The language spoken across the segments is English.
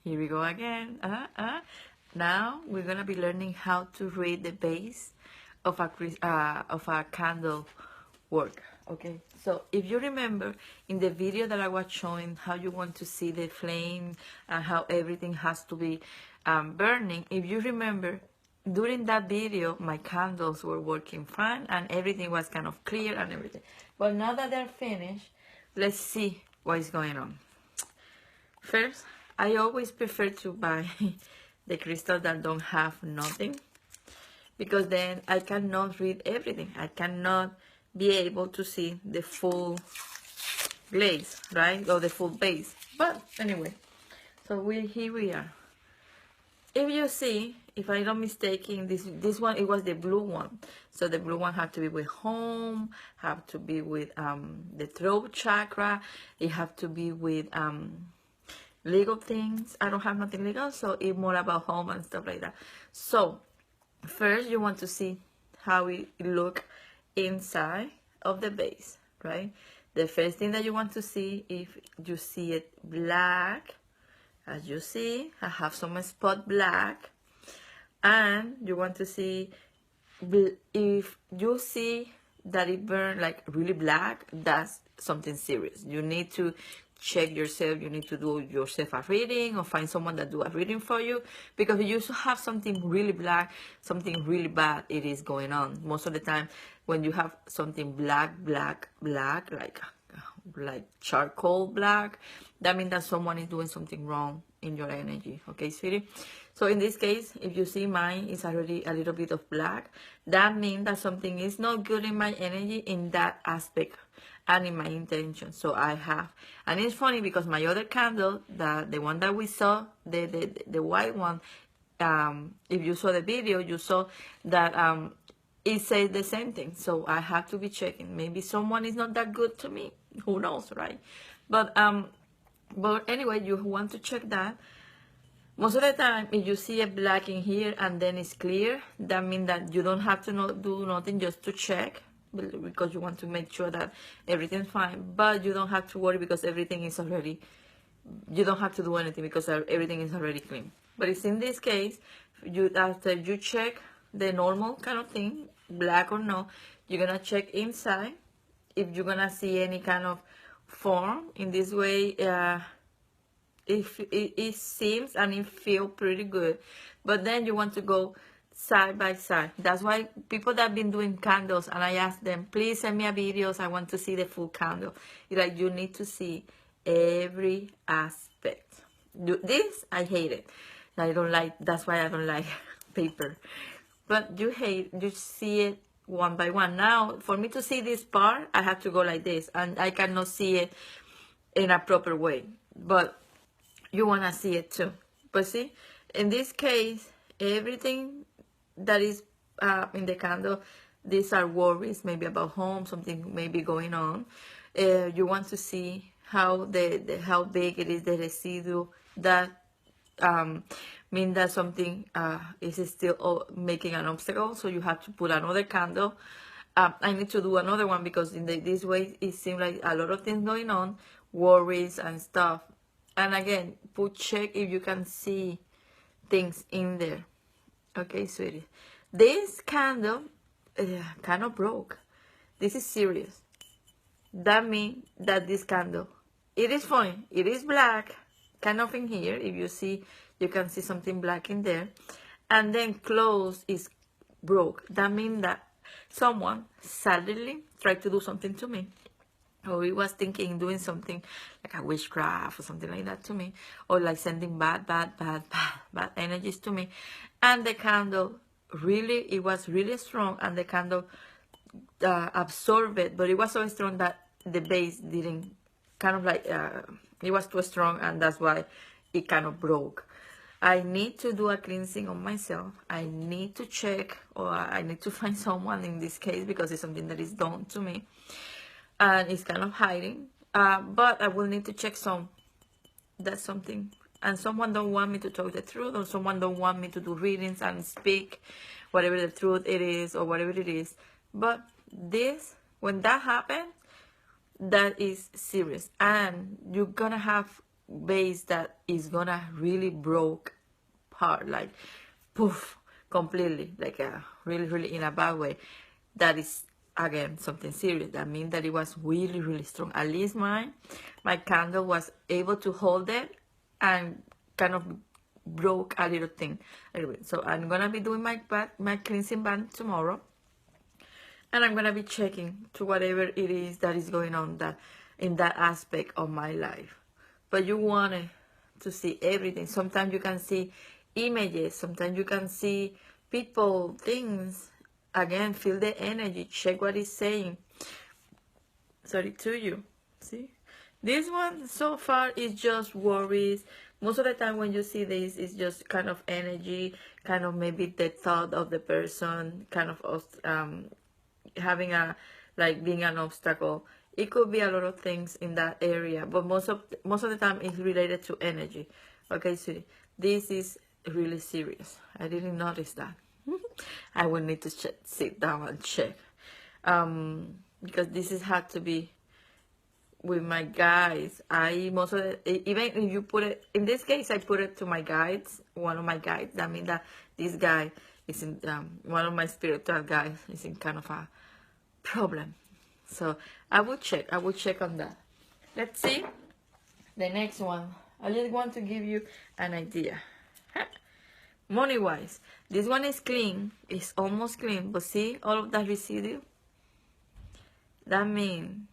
Here we go again. Now we're gonna be learning how to read the base of a candle work. Okay, so if you remember in the video that I was showing how you want to see the flame and how everything has to be burning, if you remember during that video my candles were working fine and everything was kind of clear and everything. But now that they're finished, let's see what is going on. First, I always prefer to buy the crystals that don't have nothing, because then I cannot read everything. I cannot be able to see the full glaze, right? Or the full base. But anyway, so here we are. If you see, if I'm not mistaken, this one, it was the blue one. So the blue one had to be with home, have to be with the throat chakra, it have to be with legal things. I don't have nothing legal, so it's more about home and stuff like that. So first you want to see how it look inside of the base, right? The first thing that you want to see, if you see it black, as you see, I have some spot black, and you want to see if you see that it burned like really black, that's something serious. You need to check yourself. You need to do yourself a reading or find someone that do a reading for you, because if you have something really black, something really bad, it is going on. Most of the time when you have something black, like charcoal black, that means that someone is doing something wrong in your energy. Okay, sweetie? So in this case, if you see mine is already a little bit of black, that means that something is not good in my energy in that aspect and in my intention. So I have, and it's funny because my other candle, the one that we saw, the white one, if you saw the video, you saw that it says the same thing. So I have to be checking. Maybe someone is not that good to me. Who knows, right? But anyway, you want to check that. Most of the time, if you see a black in here and then it's clear, that means that you don't have to do nothing, just to check, because you want to make sure that everything's fine. But you don't have to worry because everything is already, you don't have to do anything because everything is already clean. But it's in this case, after you check the normal kind of thing, black or no, you're gonna check inside. If you're gonna see any kind of form in this way, if it seems and it feels pretty good, but then you want to go side by side. That's why people that have been doing candles, and I ask them, please send me a videos, I want to see the full candle. It's like you need to see every aspect. This I hate it. I don't like, that's why I don't like paper. But you see it one by one. Now for me to see this part, I have to go like this, and I cannot see it in a proper way, but you want to see it too. But see, in this case, everything that is in the candle, these are worries, maybe about home, something maybe going on. You want to see how how big it is, the residue, that mean that something is still making an obstacle. So you have to put another candle. I need to do another one because in this way it seems like a lot of things going on, worries and stuff. And again, check if you can see things in there. Okay, sweetie. This candle kind of broke. This is serious. That means that this candle, it is funny. It is black, kind of in here. If you see, you can see something black in there. And then close is broke. That means that someone suddenly tried to do something to me. Or he was thinking doing something like a witchcraft or something like that to me, or like sending bad energies to me. And the candle really, it was really strong, and the candle absorbed it, but it was so strong that the base didn't, kind of like, it was too strong, and that's why it kind of broke. I need to do a cleansing on myself. I need to check, or I need to find someone in this case, because it's something that is done to me. And it's kind of hiding, but I will need to check that's something, and someone don't want me to talk the truth, or someone don't want me to do readings and speak whatever the truth it is, or whatever it is. But this, when that happens, that is serious, and you're gonna have vase that is gonna really broke apart, like poof, completely, like a really in a bad way. That is again something serious. That means that it was really strong. At least my candle was able to hold it and kind of broke a little thing a little bit. So I'm gonna be doing my cleansing bath tomorrow, and I'm gonna be checking to whatever it is that is going on that in that aspect of my life. But you want to see everything. Sometimes you can see images, sometimes you can see people, things. Again, feel the energy, check what it's saying. Sorry, to you. See, this one so far is just worries. Most of the time when you see this, it's just kind of energy, kind of maybe the thought of the person, kind of having a, like, being an obstacle. It could be a lot of things in that area, but most of the time it's related to energy. Okay, sweetie, this is really serious. I didn't notice that. I will need to sit down and check, because this is had to be with my guides. Most of the, even if you put it in this case, I put it to my guides, one of my guides. That means that this guy is in, one of my spiritual guides is in kind of a problem. So I will check on that. Let's see the next one. I just want to give you an idea. Money wise, this one is clean, it's almost clean, but see all of that residue? That means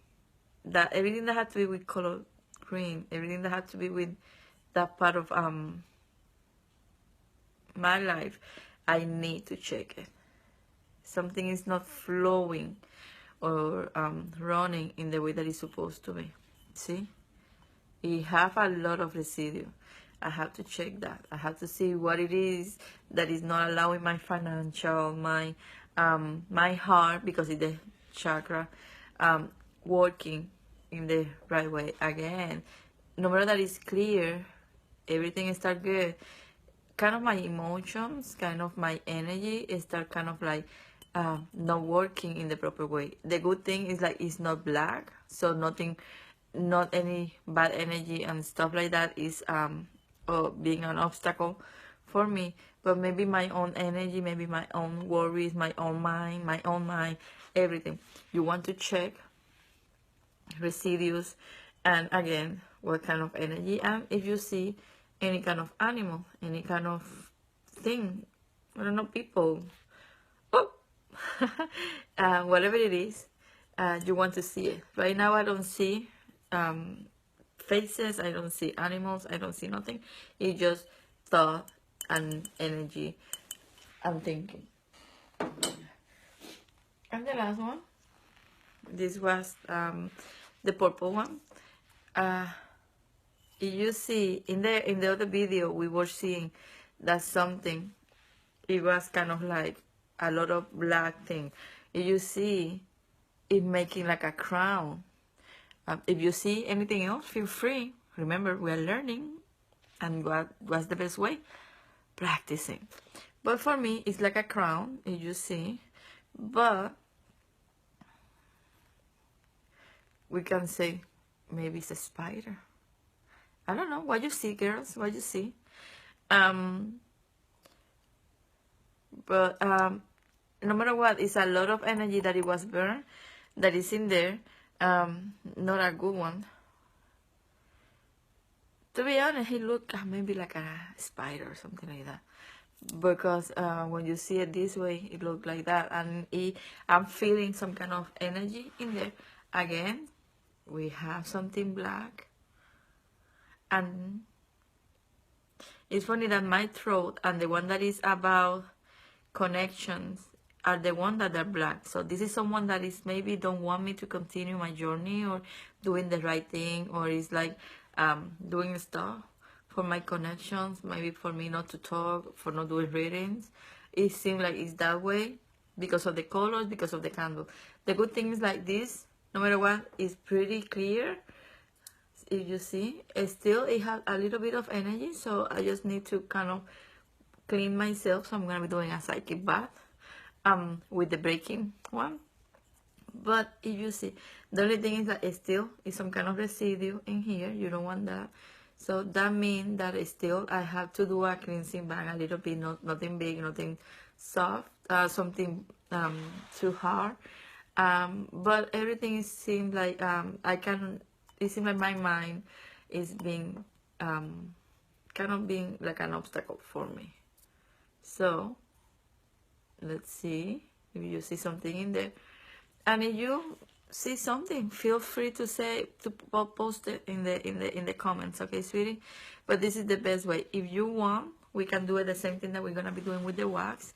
that everything that had to be with color green, everything that had to be with that part of my life, I need to check it. Something is not flowing or running in the way that it's supposed to be. See, it have a lot of residue. I have to check that. I have to see what it is that is not allowing my financial, my heart, because it's the chakra, working in the right way. Again, no matter that is clear, everything start good. Kind of my emotions, kind of my energy start kind of like not working in the proper way. The good thing is like it's not black, so nothing, not any bad energy and stuff like that is being an obstacle for me. But maybe my own energy, maybe my own worries, my own mind, everything. You want to check residues, and again, what kind of energy, and if you see any kind of animal, any kind of thing, I don't know, people, oh, whatever it is, you want to see it. Right now I don't see faces, I don't see animals, I don't see nothing. It's just thought and energy and thinking. And the last one, this was the purple one. You see in the other video we were seeing that something, it was kind of like a lot of black thing. You see it making like a crown. If you see anything else, feel free. Remember, we are learning, and what's the best way? Practicing. But for me, it's like a crown, if you see. But we can say maybe it's a spider. I don't know. What you see, girls? What you see? But no matter what, it's a lot of energy that it was burned, that is in there. Not a good one. To be honest, he looked maybe like a spider or something like that. Because when you see it this way, it looked like that. And I'm feeling some kind of energy in there. Again, we have something black. And it's funny that my throat and the one that is about connections are the one that are black. So this is someone that is maybe don't want me to continue my journey or doing the right thing, or is like doing stuff for my connections, maybe for me not to talk, for not doing readings. It seems like it's that way because of the colors, because of the candle. The good thing is like this, no matter what, it's pretty clear. If you see, it has a little bit of energy, so I just need to kind of clean myself. So I'm gonna be doing a psychic bath with the breaking one. But if you see, the only thing is that it still is some kind of residue in here. You don't want that. So that means that still I have to do a cleansing bag a little bit, nothing big, nothing soft, something too hard. But everything seems like it seems like my mind is being kind of being like an obstacle for me. So let's see if you see something in there. And if you see something, feel free to post it in the comments, okay, sweetie? But this is the best way. If you want, we can do it the same thing that we're gonna be doing with the wax.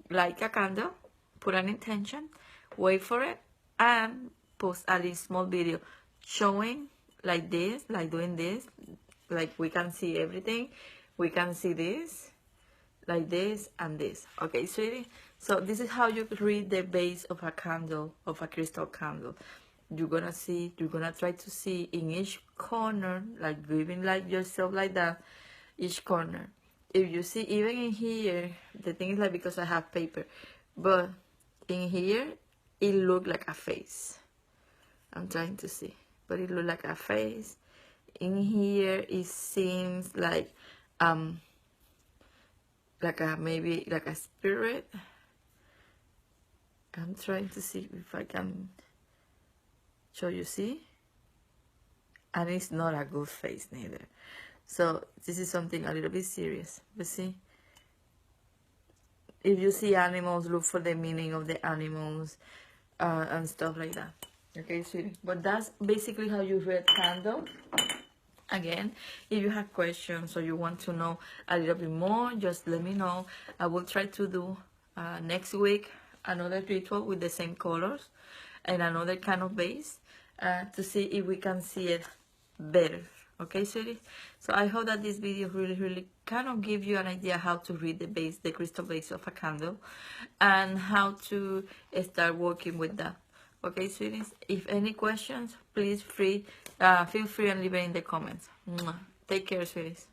Light a candle, put an intention, wait for it, and post a little small video showing like this, like doing this, like we can see everything. We can see this, like this and this, okay, sweetie? So this is how you read the base of a candle, of a crystal candle. You're gonna try to see in each corner, like giving like yourself like that, each corner. If you see, even in here, the thing is like, because I have paper, but in here it look like a face. I'm trying to see, but it look like a face. In here it seems like maybe like a spirit. I'm trying to see if I can show you, see? And it's not a good face neither. So this is something a little bit serious. But see, if you see animals, look for the meaning of the animals and stuff like that. Okay, sweetie? But that's basically how you read candle. Again, if you have questions or you want to know a little bit more, just let me know. I will try to do next week another ritual with the same colors and another kind of base to see if we can see it better. Okay, sweetie? So I hope that this video really kind of give you an idea how to read the base, the crystal base of a candle, and how to start working with that. Okay, sweeties? If any questions, please feel free and leave it in the comments. Mwah. Take care, sweeties.